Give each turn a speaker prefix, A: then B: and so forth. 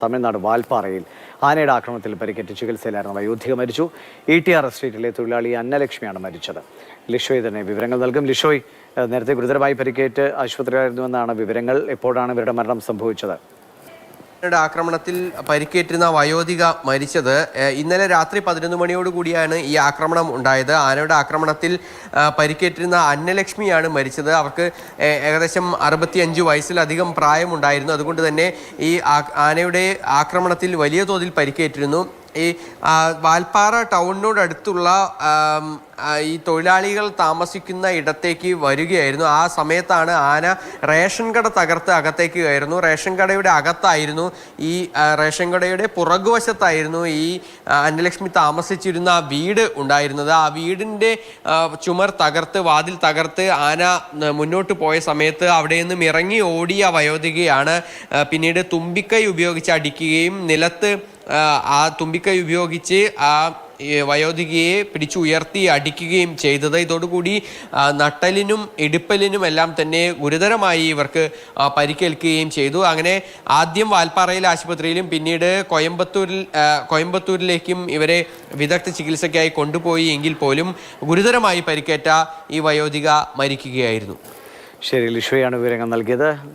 A: തമിഴ്നാട് വാൽപ്പാറയിൽ ആനയുടെ ആക്രമണത്തിൽ പരിക്കേറ്റ് ചികിത്സയിലായിരുന്ന വയോധിക മരിച്ചു. ETR എസ്റ്റേറ്റിലെ തൊഴിലാളി അന്നലക്ഷ്മിയാണ് മരിച്ചത്. ലിഷോയ് തന്നെ വിവരങ്ങൾ നൽകും. ലിഷോയ്, നേരത്തെ ഗുരുതരമായി പരിക്കേറ്റ് ആശുപത്രിയിലായിരുന്നുവെന്നാണ് വിവരങ്ങൾ. എപ്പോഴാണ് ഇവരുടെ മരണം സംഭവിച്ചത്?
B: ആക്രമണത്തിൽ പരിക്കേറ്റിരുന്ന വയോധിക മരിച്ചത് ഇന്നലെ രാത്രി 11 മണിയോട് കൂടിയാണ് ഈ ആക്രമണം ഉണ്ടായത്. ആനയുടെ ആക്രമണത്തിൽ പരിക്കേറ്റിരുന്ന അന്നലക്ഷ്മിയാണ് മരിച്ചത്. അവർക്ക് ഏകദേശം 65 വയസ്സിലധികം പ്രായമുണ്ടായിരുന്നു. അതുകൊണ്ട് തന്നെ ഈ ആനയുടെ ആക്രമണത്തിൽ വലിയ തോതിൽ പരിക്കേറ്റിരുന്നു. ഈ വാൽപ്പാറ ടൗണിനോടടുത്തുള്ള ഈ തൊഴിലാളികൾ താമസിക്കുന്ന ഇടത്തേക്ക് വരികയായിരുന്നു. ആ സമയത്താണ് ആന റേഷൻ കട തകർത്ത് അകത്തേക്ക് കയറുന്നു. റേഷൻ കടയുടെ അകത്തായിരുന്നു, ഈ റേഷൻ കടയുടെ പുറകുവശത്തായിരുന്നു ഈ അന്നലക്ഷ്മി താമസിച്ചിരുന്ന വീട് ഉണ്ടായിരുന്നത്. ആ വീടിൻ്റെ ചുമർ തകർത്ത്, വാതിൽ തകർത്ത് ആന മുന്നോട്ട് പോയ സമയത്ത് അവിടെ നിന്നും ഇറങ്ങി ഓടിയ വയോധികയാണ് പിന്നീട് തുമ്പിക്കൈ ഉപയോഗിച്ച് അടിക്കുകയും നിലത്ത് ആ തുമ്പിക്കൈ ഉപയോഗിച്ച് ആ വയോധികയെ പിടിച്ചുയർത്തി അടിക്കുകയും ചെയ്തത്. ഇതോടുകൂടി നട്ടലിനും ഇടുപ്പലിനും എല്ലാം തന്നെ ഗുരുതരമായി ഇവർക്ക് പരിക്കേൽക്കുകയും ചെയ്തു. അങ്ങനെ ആദ്യം വാൽപ്പാറയിലെ ആശുപത്രിയിലും പിന്നീട് കോയമ്പത്തൂരിലേക്കും ഇവരെ വിദഗ്ധ ചികിത്സയ്ക്കായി കൊണ്ടുപോയി എങ്കിൽ പോലും ഗുരുതരമായി പരിക്കേറ്റ ഈ വയോധിക മരിക്കുകയായിരുന്നു.
A: ശരി, ലിഷോയാണ് വിവരങ്ങൾ നൽകിയത്.